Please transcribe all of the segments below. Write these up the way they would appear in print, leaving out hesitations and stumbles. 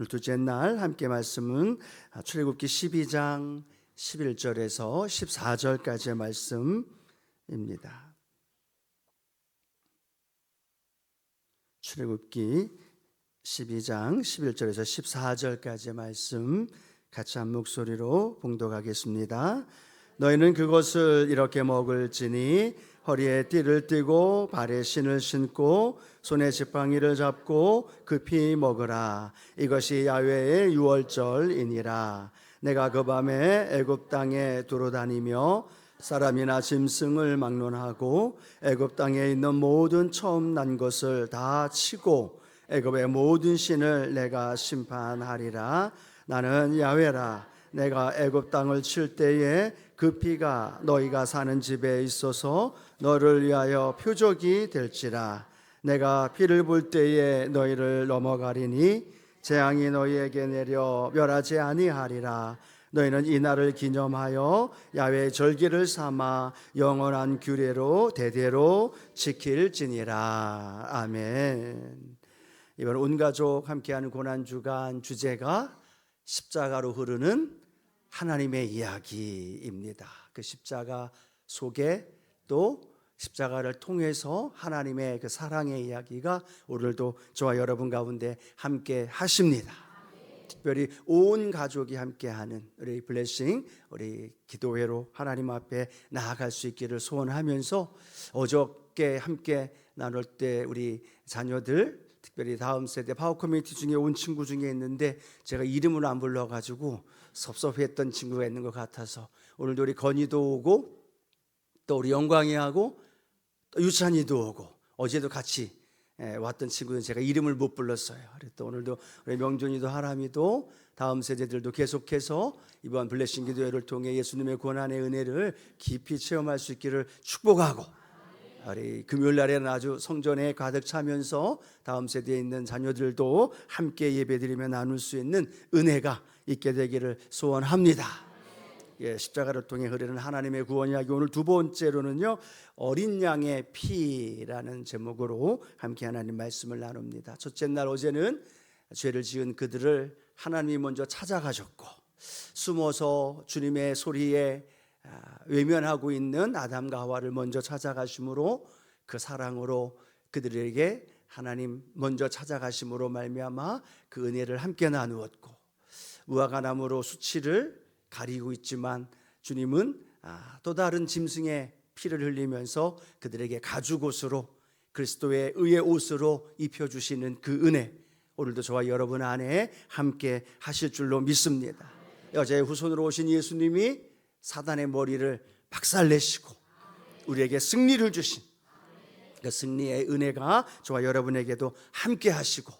오늘 둘째 날 함께 말씀은 출애굽기 12장 11절에서 14절까지의 말씀입니다. 출애굽기 12장 11절에서 14절까지의 말씀 같이 한 목소리로 봉독하겠습니다. 너희는 그것을 이렇게 먹을지니 허리에 띠를 띠고 발에 신을 신고 손에 지팡이를 잡고 급히 먹으라. 이것이 야훼의 유월절이니라. 내가 그 밤에 애굽 땅에 두루다니며 사람이나 짐승을 막론하고 애굽 땅에 있는 모든 처음 난 것을 다 치고 애굽의 모든 신을 내가 심판하리라. 나는 야훼라. 내가 애굽 땅을 칠 때에 그 피가 너희가 사는 집에 있어서 너를 위하여 표적이 될지라. 내가 피를 볼 때에 너희를 넘어가리니 재앙이 너희에게 내려 멸하지 아니하리라. 너희는 이 날을 기념하여 야훼의 절기를 삼아 영원한 규례로 대대로 지킬지니라. 아멘. 이번 온 가족 함께하는 고난주간 주제가 십자가로 흐르는 하나님의 이야기입니다. 그 십자가 속에 또 십자가를 통해서 하나님의 그 사랑의 이야기가 오늘도 저와 여러분 가운데 함께 하십니다. 특별히 온 가족이 함께하는 우리 블레싱, 우리 기도회로 하나님 앞에 나아갈 수 있기를 소원하면서 어저께 함께 나눌 때 우리 자녀들 특별히 다음 세대 파워 커뮤니티 중에 온 친구 중에 있는데 제가 이름을 안 불러가지고 섭섭했던 친구가 있는 것 같아서 오늘도 우리 건이도 오고 또 우리 영광이 하고 또 유찬이도 오고 어제도 같이 왔던 친구는 제가 이름을 못 불렀어요. 또 오늘도 우리 명준이도 하람이도 다음 세대들도 계속해서 이번 블레싱 기도회를 통해 예수님의 고난의 은혜를 깊이 체험할 수 있기를 축복하고 우리 금요일 날에는 아주 성전에 가득 차면서 다음 세대에 있는 자녀들도 함께 예배드리며 나눌 수 있는 은혜가 있게 되기를 소원합니다. 십자가를 통해 흐르는 하나님의 구원 이야기, 오늘 두 번째로는요 어린 양의 피라는 제목으로 함께 하나님 말씀을 나눕니다. 첫째 날 어제는 죄를 지은 그들을 하나님이 먼저 찾아가셨고 숨어서 주님의 소리에 외면하고 있는 아담과 하와를 먼저 찾아가심으로 그 사랑으로 그들에게 하나님 먼저 찾아가심으로 말미암아 그 은혜를 함께 나누었고 무화과나무로 수치를 가리고 있지만 주님은 또 다른 짐승의 피를 흘리면서 그들에게 가죽옷으로 그리스도의 의의 옷으로 입혀주시는 그 은혜, 오늘도 저와 여러분 안에 함께 하실 줄로 믿습니다. 여자의 후손으로 오신 예수님이 사단의 머리를 박살내시고 우리에게 승리를 주신 그 승리의 은혜가 저와 여러분에게도 함께 하시고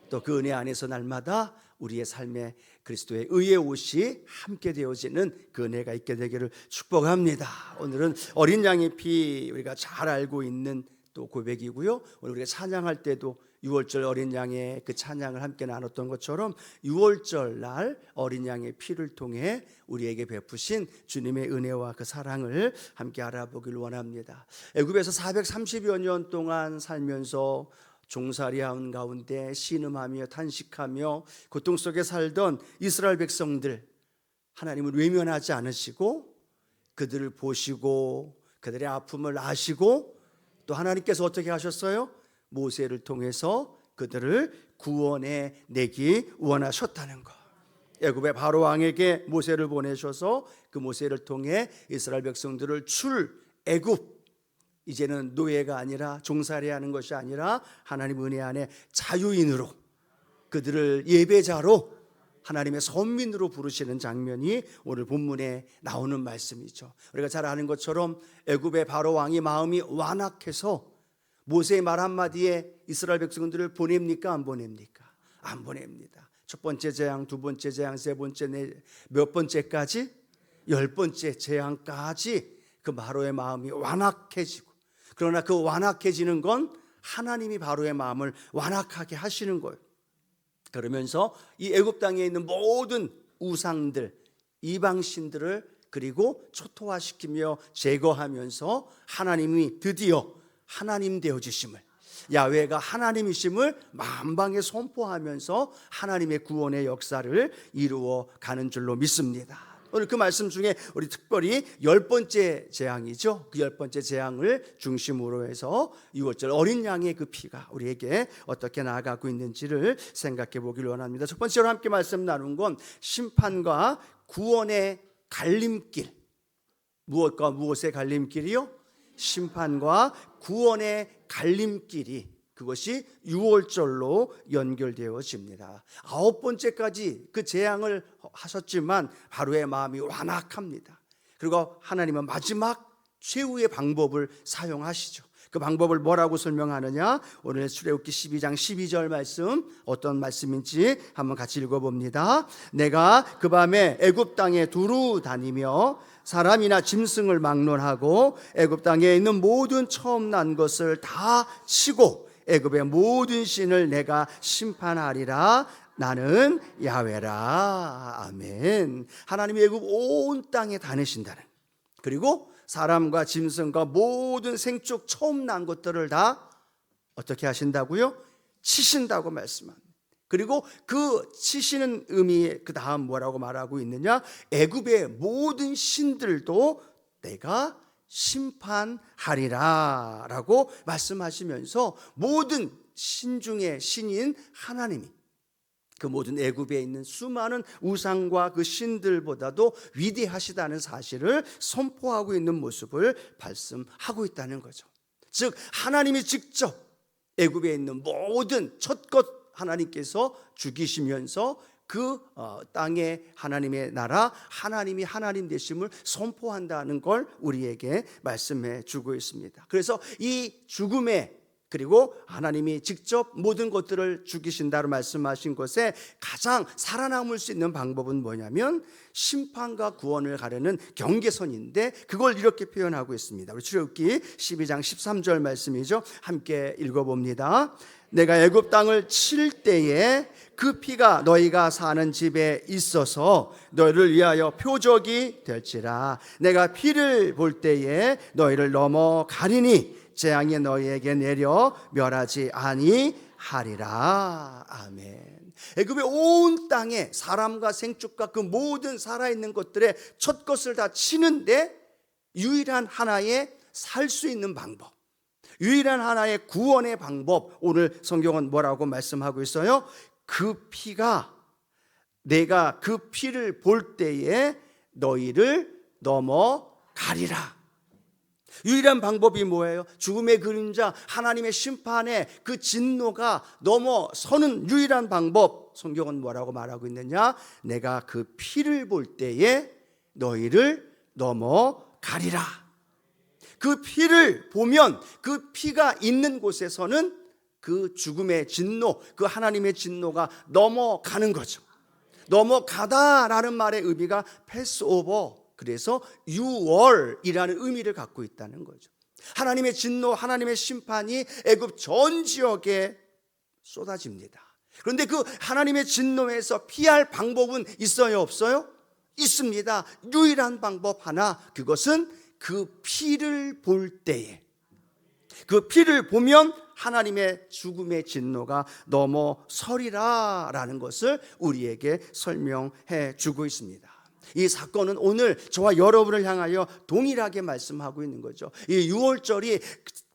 또 그 은혜 안에서 날마다 우리의 삶에 그리스도의 의의 옷이 함께 되어지는 그 은혜가 있게 되기를 축복합니다. 오늘은 어린 양의 피, 우리가 잘 알고 있는 또 고백이고요. 오늘 우리가 찬양할 때도 6월절 어린 양의 그 찬양을 함께 나눴던 것처럼 6월절 날 어린 양의 피를 통해 우리에게 베푸신 주님의 은혜와 그 사랑을 함께 알아보길 원합니다. 애굽에서 430여 년 동안 살면서 종살이하는 가운데 신음하며 탄식하며 고통 속에 살던 이스라엘 백성들, 하나님을 외면하지 않으시고 그들을 보시고 그들의 아픔을 아시고 또 하나님께서 어떻게 하셨어요? 모세를 통해서 그들을 구원해 내기 원하셨다는 것. 애굽의 바로 왕에게 모세를 보내셔서 그 모세를 통해 이스라엘 백성들을 출애굽, 이제는 노예가 아니라 종살이하는 것이 아니라 하나님 은혜 안에 자유인으로 그들을 예배자로 하나님의 선민으로 부르시는 장면이 오늘 본문에 나오는 말씀이죠. 우리가 잘 아는 것처럼 애굽의 바로 왕이 마음이 완악해서 모세의 말 한마디에 이스라엘 백성들을 보냅니까? 안 보냅니까? 안 보냅니다. 첫 번째 재앙, 두 번째 재앙, 세 번째, 몇 번째까지? 10번째 재앙까지 그 바로의 마음이 완악해지고, 그러나 그 완악해지는 건 하나님이 바로의 마음을 완악하게 하시는 거예요. 그러면서 이 애굽 땅에 있는 모든 우상들, 이방신들을 그리고 초토화시키며 제거하면서 하나님이 드디어 하나님 되어주심을, 야훼가 하나님이심을 만방에 선포하면서 하나님의 구원의 역사를 이루어 가는 줄로 믿습니다. 오늘 그 말씀 중에 우리 특별히 10번째 재앙이죠. 그 10번째 재앙을 중심으로 해서 6월절 어린 양의 그 피가 우리에게 어떻게 나아가고 있는지를 생각해 보길 원합니다. 첫 번째로 함께 말씀 나눈 건 심판과 구원의 갈림길. 무엇과 무엇의 갈림길이요? 심판과 구원의 갈림길이, 그것이 6월절로 연결되어집니다. 9번째까지 그 재앙을 하셨지만 바로의 마음이 완악합니다. 그리고 하나님은 마지막 최후의 방법을 사용하시죠. 그 방법을 뭐라고 설명하느냐? 오늘 출애굽기 12장 12절 말씀, 어떤 말씀인지 한번 같이 읽어봅니다. 내가 그 밤에 애굽 땅에 두루 다니며 사람이나 짐승을 막론하고 애굽 땅에 있는 모든 처음 난 것을 다 치고 애굽의 모든 신을 내가 심판하리라. 나는 야훼라. 아멘. 하나님이 애굽 온 땅에 다니신다는, 그리고 사람과 짐승과 모든 생축 처음 난 것들을 다 어떻게 하신다고요? 치신다고 말씀합니다. 그리고 그 치시는 의미 그 다음 뭐라고 말하고 있느냐? 애굽의 모든 신들도 내가 심판하리라 라고 말씀하시면서 모든 신 중에 신인 하나님이 그 모든 애굽에 있는 수많은 우상과 그 신들보다도 위대하시다는 사실을 선포하고 있는 모습을 말씀하고 있다는 거죠. 즉 하나님이 직접 애굽에 있는 모든 첫것 하나님께서 죽이시면서 그 땅에 하나님의 나라, 하나님이 하나님 되심을 선포한다는 걸 우리에게 말씀해 주고 있습니다. 그래서 이 죽음에, 그리고 하나님이 직접 모든 것들을 죽이신다고 말씀하신 것에 가장 살아남을 수 있는 방법은 뭐냐면 심판과 구원을 가르는 경계선인데, 그걸 이렇게 표현하고 있습니다. 우리 출애굽기 12장 13절 말씀이죠. 함께 읽어봅니다. 내가 애굽 땅을 칠 때에 그 피가 너희가 사는 집에 있어서 너희를 위하여 표적이 될지라. 내가 피를 볼 때에 너희를 넘어가리니 재앙이 너희에게 내려 멸하지 아니하리라. 아멘. 애굽의 온 땅에 사람과 생축과 그 모든 살아있는 것들의 첫 것을 다 치는데 유일한 하나의 살 수 있는 방법, 유일한 하나의 구원의 방법, 오늘 성경은 뭐라고 말씀하고 있어요? 그 피가, 내가 그 피를 볼 때에 너희를 넘어가리라. 유일한 방법이 뭐예요? 죽음의 그림자, 하나님의 심판에 그 진노가 넘어서는 유일한 방법, 성경은 뭐라고 말하고 있느냐? 내가 그 피를 볼 때에 너희를 넘어가리라. 그 피를 보면 그 피가 있는 곳에서는 그 죽음의 진노, 그 하나님의 진노가 넘어가는 거죠. 넘어가다라는 말의 의미가 패스오버, 그래서 유월이라는 의미를 갖고 있다는 거죠. 하나님의 진노, 하나님의 심판이 애굽 전 지역에 쏟아집니다. 그런데 그 하나님의 진노에서 피할 방법은 있어요, 없어요? 있습니다. 유일한 방법 하나, 그것은 그 피를 볼 때에, 그 피를 보면 하나님의 죽음의 진노가 넘어서리라 라는 것을 우리에게 설명해 주고 있습니다. 이 사건은 오늘 저와 여러분을 향하여 동일하게 말씀하고 있는 거죠. 이 6월절이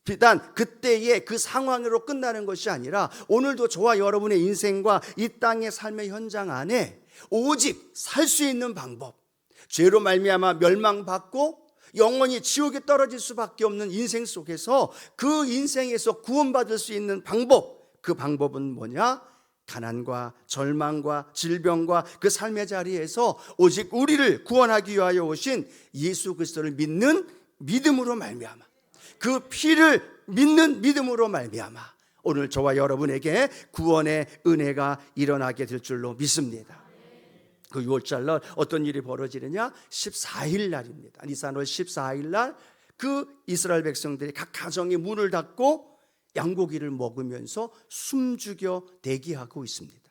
비단 그때의 그 상황으로 끝나는 것이 아니라 오늘도 저와 여러분의 인생과 이 땅의 삶의 현장 안에 오직 살 수 있는 방법, 죄로 말미암아 멸망받고 영원히 지옥에 떨어질 수밖에 없는 인생 속에서 그 인생에서 구원받을 수 있는 방법, 그 방법은 뭐냐? 가난과 절망과 질병과 그 삶의 자리에서 오직 우리를 구원하기 위하여 오신 예수 그리스도를 믿는 믿음으로 말미암아, 그 피를 믿는 믿음으로 말미암아 오늘 저와 여러분에게 구원의 은혜가 일어나게 될 줄로 믿습니다. 그 6월절 날 어떤 일이 벌어지느냐? 14일 날입니다. 니산월 14일 날 그 이스라엘 백성들이 각 가정의 문을 닫고 양고기를 먹으면서 숨죽여 대기하고 있습니다.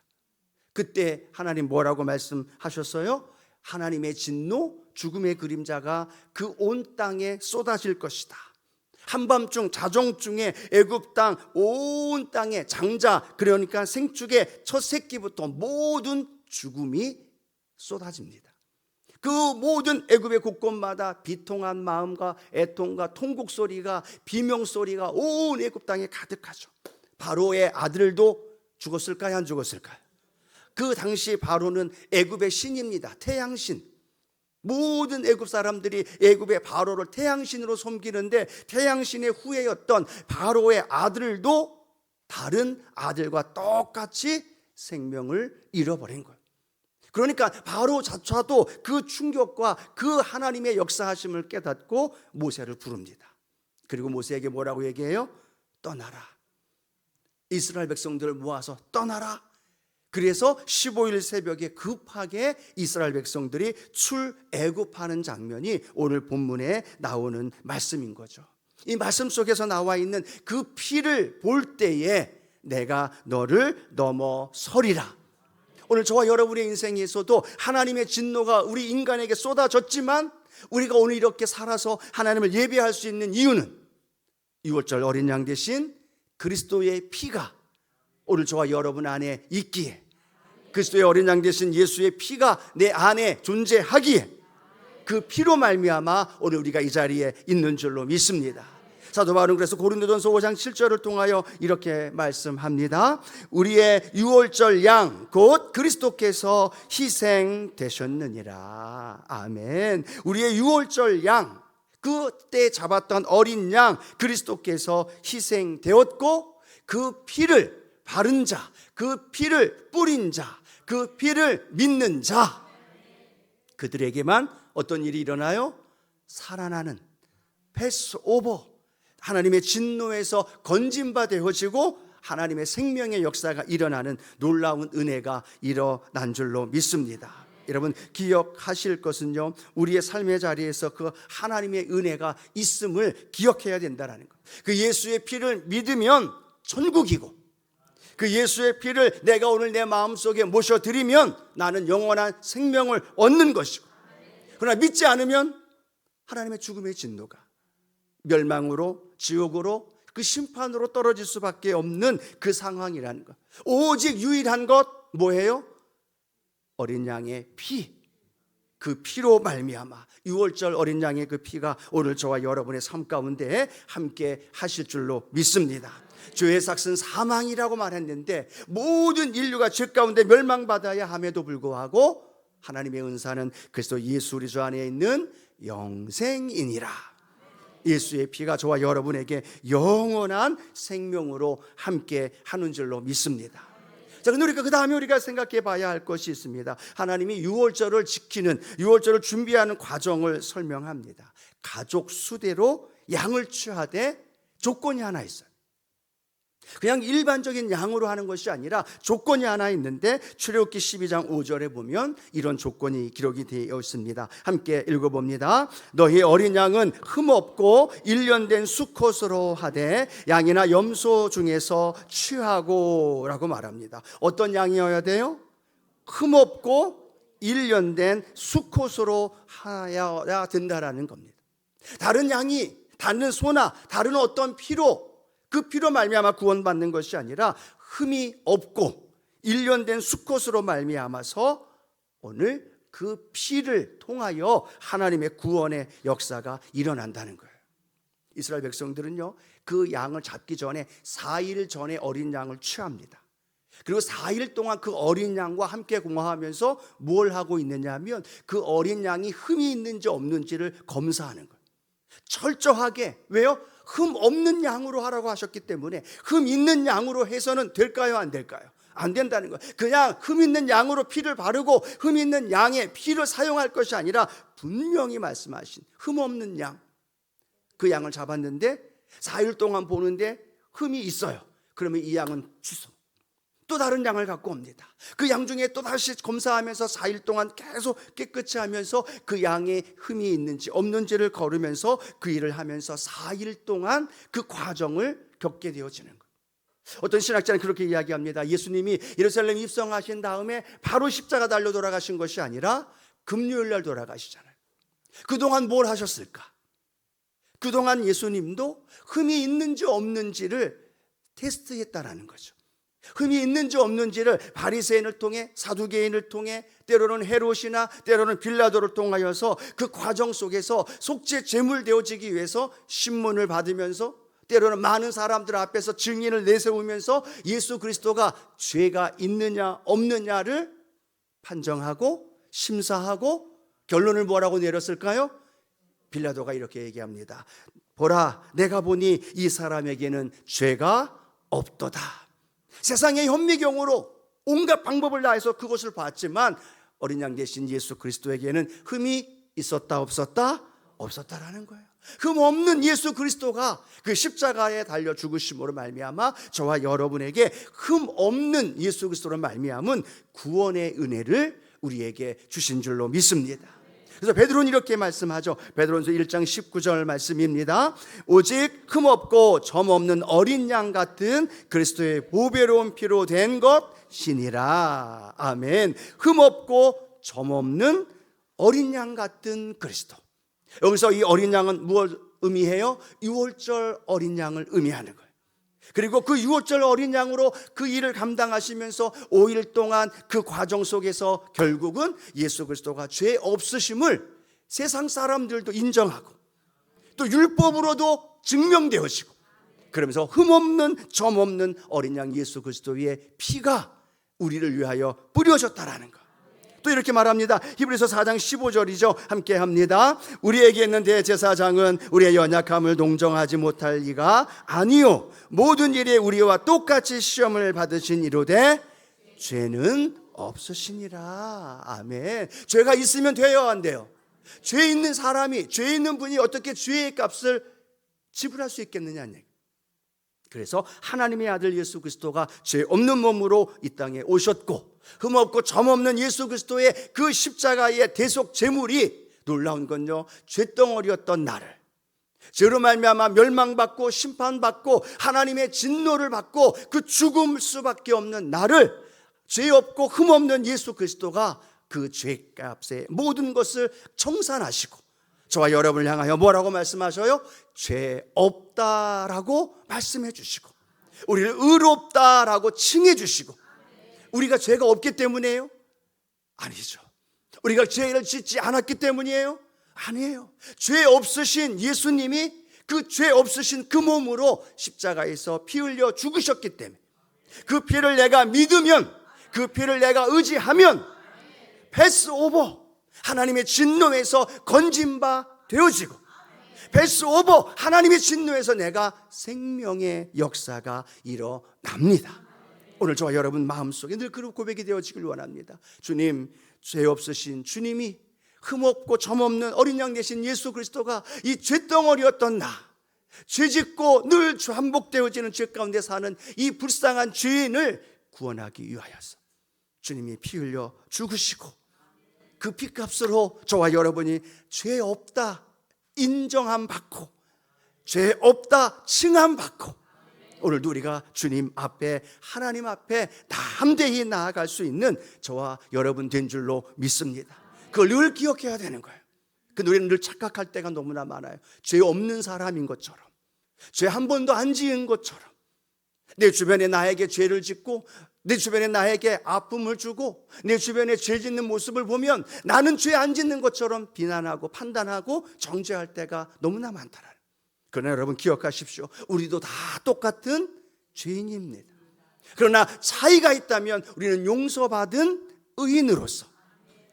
그때 하나님 뭐라고 말씀하셨어요? 하나님의 진노, 죽음의 그림자가 그 온 땅에 쏟아질 것이다. 한밤중 자정중에 애굽 땅 온 땅에 장자, 그러니까 생축의 첫 새끼부터 모든 죽음이 쏟아집니다. 그 모든 애굽의 곳곳마다 비통한 마음과 애통과 통곡 소리가, 비명 소리가 온 애굽 땅에 가득하죠. 바로의 아들도 죽었을까요? 안 죽었을까요? 그 당시 바로는 애굽의 신입니다. 태양신. 모든 애굽 사람들이 애굽의 바로를 태양신으로 섬기는데, 태양신의 후예였던 바로의 아들도 다른 아들과 똑같이 생명을 잃어버린 거예요. 그러니까 바로 자체도 그 충격과 그 하나님의 역사하심을 깨닫고 모세를 부릅니다. 그리고 모세에게 뭐라고 얘기해요? 떠나라. 이스라엘 백성들을 모아서 떠나라. 그래서 15일 새벽에 급하게 이스라엘 백성들이 출애굽하는 장면이 오늘 본문에 나오는 말씀인 거죠. 이 말씀 속에서 나와 있는 그 피를 볼 때에 내가 너를 넘어서리라. 오늘 저와 여러분의 인생에서도 하나님의 진노가 우리 인간에게 쏟아졌지만, 우리가 오늘 이렇게 살아서 하나님을 예배할 수 있는 이유는 유월절 어린 양 대신 그리스도의 피가 오늘 저와 여러분 안에 있기에, 그리스도의 어린 양 대신 예수의 피가 내 안에 존재하기에, 그 피로 말미암아 오늘 우리가 이 자리에 있는 줄로 믿습니다. 사도 바울은 그래서 고린도전서 5장 7절을 통하여 이렇게 말씀합니다. 우리의 유월절 양 곧 그리스도께서 희생되셨느니라. 아멘. 우리의 유월절 양, 그때 잡았던 어린 양 그리스도께서 희생되었고, 그 피를 바른 자, 그 피를 뿌린 자, 그 피를 믿는 자, 그들에게만 어떤 일이 일어나요? 살아나는 패스오버, 하나님의 진노에서 건진바 되어지고 하나님의 생명의 역사가 일어나는 놀라운 은혜가 일어난 줄로 믿습니다. 여러분 기억하실 것은요, 우리의 삶의 자리에서 그 하나님의 은혜가 있음을 기억해야 된다는 것. 그 예수의 피를 믿으면 천국이고, 그 예수의 피를 내가 오늘 내 마음속에 모셔드리면 나는 영원한 생명을 얻는 것이고, 그러나 믿지 않으면 하나님의 죽음의 진노가 멸망으로, 지옥으로, 그 심판으로 떨어질 수밖에 없는 그 상황이라는 것. 오직 유일한 것 뭐예요? 어린 양의 피, 그 피로 말미암아, 유월절 어린 양의 그 피가 오늘 저와 여러분의 삶 가운데 함께 하실 줄로 믿습니다. 죄의 삭은 사망이라고 말했는데, 모든 인류가 죄 가운데 멸망받아야 함에도 불구하고 하나님의 은사는 그리스도 예수 우리 주 안에 있는 영생이니라. 예수의 피가 저와 여러분에게 영원한 생명으로 함께 하는 줄로 믿습니다. 자, 근데 우리가 그 다음에 우리가 생각해 봐야 할 것이 있습니다. 하나님이 유월절을 지키는, 유월절을 준비하는 과정을 설명합니다. 가족 수대로 양을 취하되 조건이 하나 있어요. 그냥 일반적인 양으로 하는 것이 아니라 조건이 하나 있는데, 출애굽기 12장 5절에 보면 이런 조건이 기록이 되어 있습니다. 함께 읽어봅니다. 너희 어린 양은 흠없고 1년 된 수컷으로 하되 양이나 염소 중에서 취하고 라고 말합니다. 어떤 양이어야 돼요? 흠없고 1년 된 수컷으로 하여야 된다라는 겁니다. 다른 양이, 다른 소나 다른 어떤 피로, 그 피로 말미암아 구원받는 것이 아니라 흠이 없고 1년 된 수컷으로 말미암아서 오늘 그 피를 통하여 하나님의 구원의 역사가 일어난다는 거예요. 이스라엘 백성들은요, 그 양을 잡기 전에 4일 전에 어린 양을 취합니다. 그리고 4일 동안 그 어린 양과 함께 공화하면서 뭘 하고 있느냐 하면, 그 어린 양이 흠이 있는지 없는지를 검사하는 거예요. 철저하게. 왜요? 흠 없는 양으로 하라고 하셨기 때문에, 흠 있는 양으로 해서는 될까요? 안 될까요? 안 된다는 거예요. 그냥 흠 있는 양으로 피를 바르고 흠 있는 양의 피를 사용할 것이 아니라 분명히 말씀하신 흠 없는 양, 그 양을 잡았는데 4일 동안 보는데 흠이 있어요. 그러면 이 양은 취소. 또 다른 양을 갖고 옵니다. 그 양 중에 또 다시 검사하면서 4일 동안 계속 깨끗이 하면서 그 양에 흠이 있는지 없는지를 거르면서 그 일을 하면서 4일 동안 그 과정을 겪게 되어지는 거예요. 어떤 신학자는 그렇게 이야기합니다. 예수님이 예루살렘 입성하신 다음에 바로 십자가 달려 돌아가신 것이 아니라 금요일 날 돌아가시잖아요. 그동안 뭘 하셨을까? 그동안 예수님도 흠이 있는지 없는지를 테스트했다라는 거죠. 흠이 있는지 없는지를 바리새인을 통해, 사두개인을 통해, 때로는 헤롯이나 때로는 빌라도를 통하여서 그 과정 속에서 속죄 제물 되어지기 위해서 신문을 받으면서 때로는 많은 사람들 앞에서 증인을 내세우면서 예수 그리스도가 죄가 있느냐 없느냐를 판정하고 심사하고 결론을 뭐라고 내렸을까요? 빌라도가 이렇게 얘기합니다. 보라, 내가 보니 이 사람에게는 죄가 없도다. 세상의 현미경으로 온갖 방법을 다해서 그것을 봤지만 어린 양 대신 예수 그리스도에게는 흠이 있었다 없었다? 없었다라는 거예요. 흠 없는 예수 그리스도가 그 십자가에 달려 죽으심으로 말미암아 저와 여러분에게 흠 없는 예수 그리스도로 말미암은 구원의 은혜를 우리에게 주신 줄로 믿습니다. 그래서 베드로는 이렇게 말씀하죠. 베드로전서 1장 19절 말씀입니다. 오직 흠없고 점없는 어린 양 같은 그리스도의 보배로운 피로 된 것이니라. 아멘. 흠없고 점없는 어린 양 같은 그리스도. 여기서 이 어린 양은 무엇을 의미해요? 유월절 어린 양을 의미하는 거예요. 그리고 그 유월절 어린 양으로 그 일을 감당하시면서 5일 동안 그 과정 속에서 결국은 예수 그리스도가 죄 없으심을 세상 사람들도 인정하고 또 율법으로도 증명되어지고 그러면서 흠없는 점없는 어린 양 예수 그리스도의 피가 우리를 위하여 뿌려졌다라는 것. 또 이렇게 말합니다. 히브리서 4장 15절이죠. 함께 합니다. 우리에게 있는 대제사장은 우리의 연약함을 동정하지 못할 리가 아니요 모든 일에 우리와 똑같이 시험을 받으신 이로되 죄는 없으시니라. 아멘. 죄가 있으면 돼요, 안 돼요? 죄 있는 사람이, 죄 있는 분이 어떻게 죄의 값을 지불할 수 있겠느냐는 얘기. 그래서 하나님의 아들 예수 그리스도가 죄 없는 몸으로 이 땅에 오셨고 흠없고 점없는 예수 그리스도의 그 십자가의 대속 제물이 놀라운 건요, 쇳덩어리였던 나를 죄로 말미암아 멸망받고 심판받고 하나님의 진노를 받고 그 죽을 수밖에 없는 나를 죄 없고 흠없는 예수 그리스도가 그 죄값의 모든 것을 청산하시고 저와 여러분을 향하여 뭐라고 말씀하셔요? 죄 없다라고 말씀해 주시고 우리를 의롭다라고 칭해 주시고 우리가 죄가 없기 때문이에요? 아니죠. 우리가 죄를 짓지 않았기 때문이에요? 아니에요. 죄 없으신 예수님이 그 죄 없으신 그 몸으로 십자가에서 피 흘려 죽으셨기 때문에 그 피를 내가 믿으면 그 피를 내가 의지하면 패스오버 하나님의 진노에서 건진 바 되어지고 패스오버 하나님의 진노에서 내가 생명의 역사가 일어납니다. 오늘 저와 여러분 마음속에 늘 그런 고백이 되어지길 원합니다. 주님, 죄 없으신 주님이 흠없고 점없는 어린 양 되신 예수 그리스도가 이 죄덩어리였던 나, 죄짓고 늘 반복되어지는 죄 가운데 사는 이 불쌍한 죄인을 구원하기 위하여서 주님이 피 흘려 죽으시고 그 피값으로 저와 여러분이 죄 없다 인정함 받고 죄 없다 칭함 받고 오늘도 우리가 주님 앞에 하나님 앞에 담대히 나아갈 수 있는 저와 여러분 된 줄로 믿습니다. 그걸 늘 기억해야 되는 거예요. 우리는 늘 착각할 때가 너무나 많아요. 죄 없는 사람인 것처럼 죄 한 번도 안 지은 것처럼 내 주변에 나에게 죄를 짓고 내 주변에 나에게 아픔을 주고 내 주변에 죄 짓는 모습을 보면 나는 죄 안 짓는 것처럼 비난하고 판단하고 정죄할 때가 너무나 많더라. 그러나 여러분 기억하십시오. 우리도 다 똑같은 죄인입니다. 그러나 차이가 있다면 우리는 용서받은 의인으로서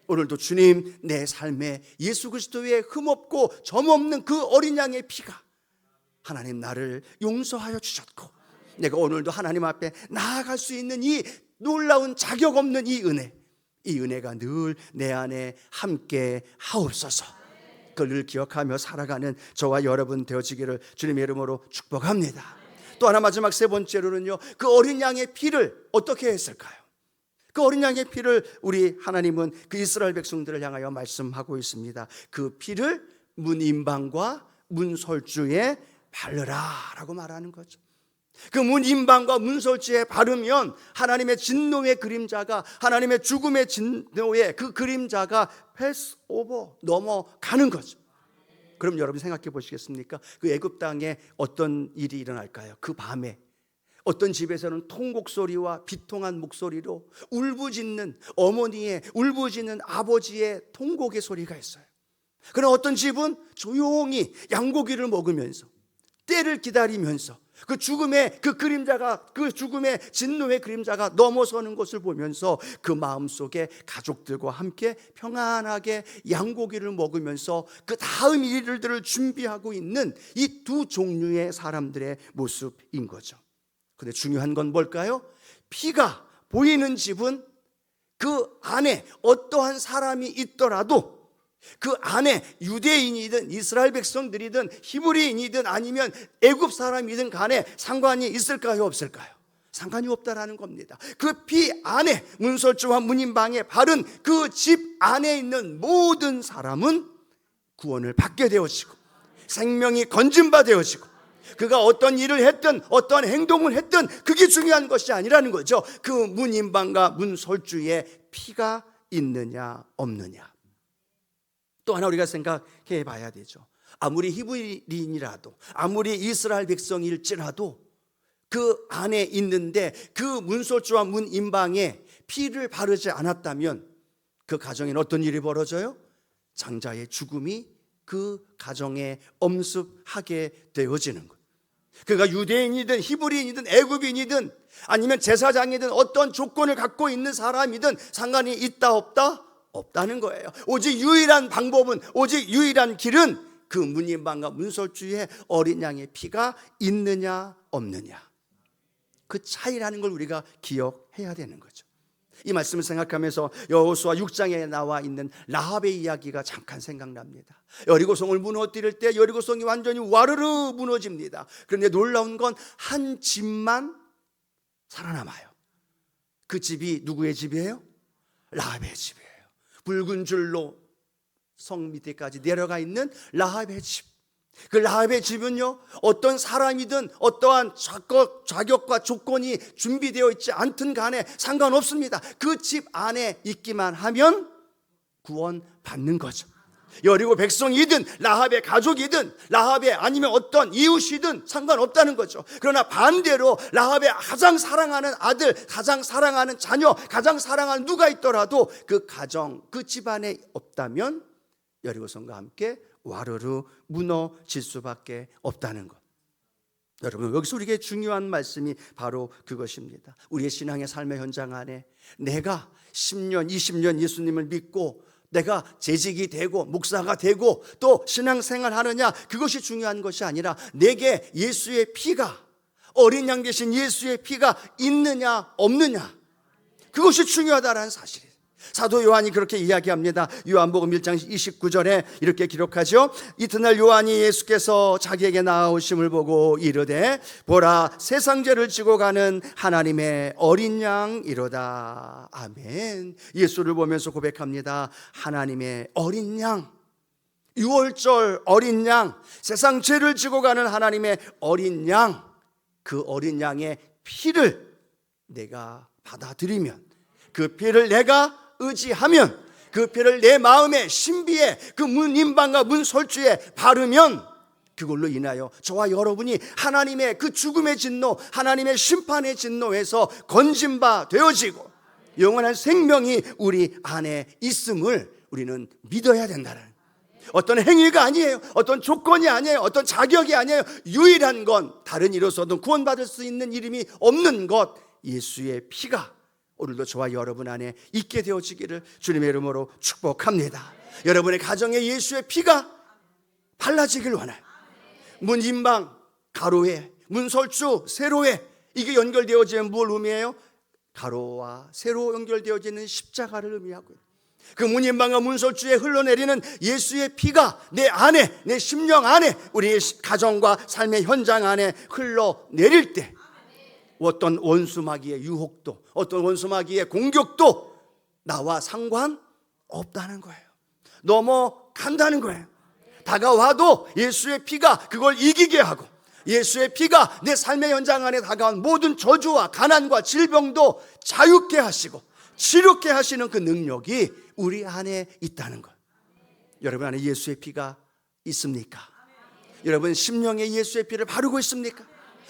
오늘도 주님 내 삶에 예수 그리스도의 흠없고 점없는 그 어린 양의 피가 하나님 나를 용서하여 주셨고 내가 오늘도 하나님 앞에 나아갈 수 있는 이 놀라운 자격 없는 이 은혜가 늘 내 안에 함께 하옵소서. 그걸 늘 기억하며 살아가는 저와 여러분 되어지기를 주님의 이름으로 축복합니다. 또 하나 마지막 세 번째로는요, 그 어린 양의 피를 어떻게 했을까요? 그 어린 양의 피를 우리 하나님은 그 이스라엘 백성들을 향하여 말씀하고 있습니다. 그 피를 문임방과 문설주에 바르라 라고 말하는 거죠. 그 문임방과 문설주에 바르면 하나님의 진노의 그림자가 하나님의 죽음의 진노의 그 그림자가 패스오버 넘어가는 거죠. 그럼 여러분 생각해 보시겠습니까? 그 애굽 땅에 어떤 일이 일어날까요? 그 밤에 어떤 집에서는 통곡 소리와 비통한 목소리로 울부짖는 어머니의, 울부짖는 아버지의 통곡의 소리가 있어요. 그러나 어떤 집은 조용히 양고기를 먹으면서 때를 기다리면서 그 죽음의 그 그림자가, 그 죽음의 진노의 그림자가 넘어서는 것을 보면서 그 마음속에 가족들과 함께 평안하게 양고기를 먹으면서 그 다음 일들을 준비하고 있는 이 두 종류의 사람들의 모습인 거죠. 근데 중요한 건 뭘까요? 피가 보이는 집은 그 안에 어떠한 사람이 있더라도 그 안에 유대인이든 이스라엘 백성들이든 히브리인이든 아니면 애굽 사람이든 간에 상관이 있을까요? 없을까요? 상관이 없다라는 겁니다. 그 피 안에 문설주와 문인방에 바른 그 집 안에 있는 모든 사람은 구원을 받게 되어지고 생명이 건진바 되어지고 그가 어떤 일을 했든 어떤 행동을 했든 그게 중요한 것이 아니라는 거죠. 그 문인방과 문설주의 피가 있느냐 없느냐. 또 하나 우리가 생각해 봐야 되죠. 아무리 히브리인이라도 아무리 이스라엘 백성일지라도 그 안에 있는데 그 문설주와 문인방에 피를 바르지 않았다면 그 가정에는 어떤 일이 벌어져요? 장자의 죽음이 그 가정에 엄습하게 되어지는 것. 그가 유대인이든 히브리인이든 애굽인이든 아니면 제사장이든 어떤 조건을 갖고 있는 사람이든 상관이 있다 없다? 없다는 거예요. 오직 유일한 방법은, 오직 유일한 길은 그 문인방과 문설주의 어린 양의 피가 있느냐 없느냐, 그 차이라는 걸 우리가 기억해야 되는 거죠. 이 말씀을 생각하면서 여호수아 6장에 나와 있는 라합의 이야기가 잠깐 생각납니다. 여리고성을 무너뜨릴 때 여리고성이 완전히 와르르 무너집니다. 그런데 놀라운 건 한 집만 살아남아요. 그 집이 누구의 집이에요? 라합의 집이에요. 붉은 줄로 성 밑에까지 내려가 있는 라합의 집. 그 라합의 집은요, 어떤 사람이든 어떠한 자격과 조건이 준비되어 있지 않든 간에 상관없습니다. 그 집 안에 있기만 하면 구원받는 거죠. 여리고 백성이든 라합의 가족이든 라합의 아니면 어떤 이웃이든 상관없다는 거죠. 그러나 반대로 라합의 가장 사랑하는 아들, 가장 사랑하는 자녀, 가장 사랑하는 누가 있더라도 그 가정, 그 집안에 없다면 여리고성과 함께 와르르 무너질 수밖에 없다는 것. 여러분, 여기서 우리에게 중요한 말씀이 바로 그것입니다. 우리의 신앙의 삶의 현장 안에 내가 10년, 20년 예수님을 믿고 내가 재직이 되고 목사가 되고 또 신앙생활 하느냐, 그것이 중요한 것이 아니라 내게 예수의 피가, 어린 양 되신 예수의 피가 있느냐 없느냐, 그것이 중요하다는 사실이에요. 사도 요한이 그렇게 이야기합니다. 요한복음 1장 29절에 이렇게 기록하죠. 이튿날 요한이 예수께서 자기에게 나아오심을 보고 이르되 보라, 세상 죄를 지고 가는 하나님의 어린 양이로다. 아멘. 예수를 보면서 고백합니다. 하나님의 어린 양, 유월절 어린 양, 세상 죄를 지고 가는 하나님의 어린 양, 그 어린 양의 피를 내가 받아들이면, 그 피를 내가 의지하면, 그 피를 내 마음의 신비에 그 문인방과 문설주에 바르면 그걸로 인하여 저와 여러분이 하나님의 그 죽음의 진노, 하나님의 심판의 진노에서 건진바 되어지고 영원한 생명이 우리 안에 있음을 우리는 믿어야 된다는, 어떤 행위가 아니에요, 어떤 조건이 아니에요, 어떤 자격이 아니에요. 유일한 건 다른 이로서도 구원받을 수 있는 이름이 없는 것, 예수의 피가 오늘도 저와 여러분 안에 있게 되어지기를 주님의 이름으로 축복합니다. 여러분의 가정에 예수의 피가 발라지길 원해요. 문인방 가로에, 문설주 세로에, 이게 연결되어지면 뭘 의미해요? 가로와 세로 연결되어지는 십자가를 의미하고요. 그 문인방과 문설주에 흘러내리는 예수의 피가 내 안에, 내 심령 안에, 우리의 가정과 삶의 현장 안에 흘러내릴 때 어떤 원수마귀의 유혹도, 어떤 원수마귀의 공격도 나와 상관없다는 거예요. 넘어간다는 거예요. 다가와도 예수의 피가 그걸 이기게 하고, 예수의 피가 내 삶의 현장 안에 다가온 모든 저주와 가난과 질병도 자유케 하시고 치료케 하시는 그 능력이 우리 안에 있다는 것. 여러분 안에 예수의 피가 있습니까? 여러분 심령에 예수의 피를 바르고 있습니까?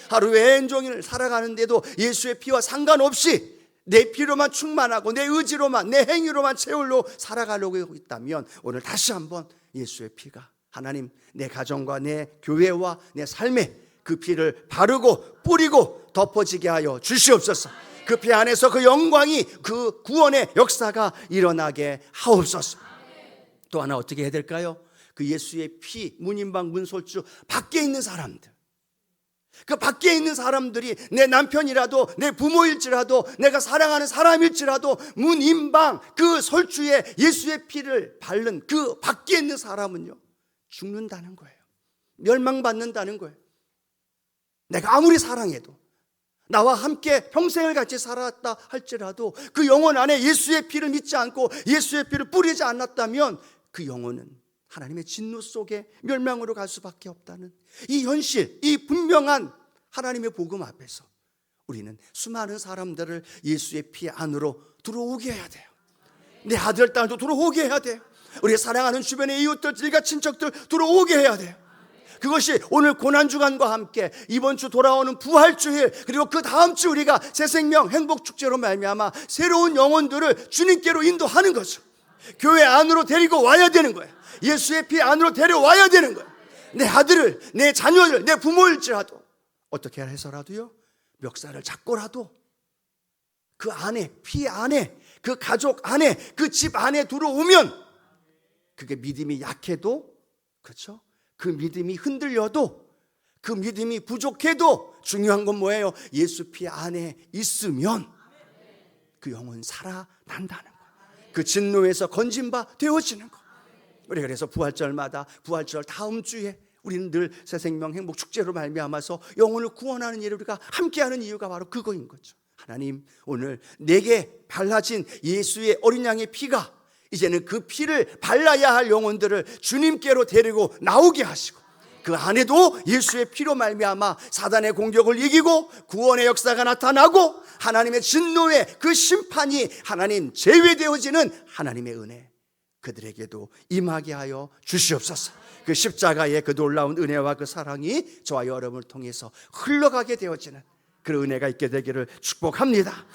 하루 왼종일 살아가는데도 예수의 피와 상관없이 내 피로만 충만하고 내 의지로만 내 행위로만 채울로 살아가려고 있다면 오늘 다시 한번 예수의 피가 하나님 내 가정과 내 교회와 내 삶에 그 피를 바르고 뿌리고 덮어지게 하여 주시옵소서. 그 피 안에서 그 영광이 그 구원의 역사가 일어나게 하옵소서. 또 하나 어떻게 해야 될까요? 그 예수의 피 문인방 문솔주 밖에 있는 사람들, 그 밖에 있는 사람들이 내 남편이라도 내 부모일지라도 내가 사랑하는 사람일지라도 문인방 그 솔주에 예수의 피를 바른 그 밖에 있는 사람은요 죽는다는 거예요. 멸망받는다는 거예요. 내가 아무리 사랑해도 나와 함께 평생을 같이 살았다 할지라도 그 영혼 안에 예수의 피를 믿지 않고 예수의 피를 뿌리지 않았다면 그 영혼은 하나님의 진노 속에 멸망으로 갈 수밖에 없다는 이 현실, 이 분명한 하나님의 복음 앞에서 우리는 수많은 사람들을 예수의 피 안으로 들어오게 해야 돼요. 내 아들, 딸도 들어오게 해야 돼요. 우리 사랑하는 주변의 이웃들, 일가 친척들 들어오게 해야 돼요. 그것이 오늘 고난주간과 함께 이번 주 돌아오는 부활주일 그리고 그 다음 주 우리가 새생명 행복축제로 말미암아 새로운 영혼들을 주님께로 인도하는 거죠. 교회 안으로 데리고 와야 되는 거예요. 예수의 피 안으로 데려와야 되는 거예요. 내 아들을, 내 자녀를, 내 부모일지라도 어떻게 해서라도요 멱살을 잡고라도 그 안에, 피 안에, 그 가족 안에, 그 집 안에 들어오면 그게 믿음이 약해도, 그렇죠? 그 믿음이 흔들려도, 그 믿음이 부족해도 중요한 건 뭐예요? 예수 피 안에 있으면 그 영혼 살아난다는 거예요. 그 진노에서 건진 바 되어지는 거예요. 우리 그래서 부활절마다 부활절 다음 주에 우리는 늘 새생명 행복축제로 말미암아서 영혼을 구원하는 일을 우리가 함께하는 이유가 바로 그거인 거죠. 하나님 오늘 내게 발라진 예수의 어린 양의 피가 이제는 그 피를 발라야 할 영혼들을 주님께로 데리고 나오게 하시고 그 안에도 예수의 피로 말미암아 사단의 공격을 이기고 구원의 역사가 나타나고 하나님의 진노의 그 심판이 하나님 제외되어지는 하나님의 은혜 그들에게도 임하게 하여 주시옵소서. 그 십자가의 그 놀라운 은혜와 그 사랑이 저와 여러분을 통해서 흘러가게 되어지는 그 은혜가 있게 되기를 축복합니다.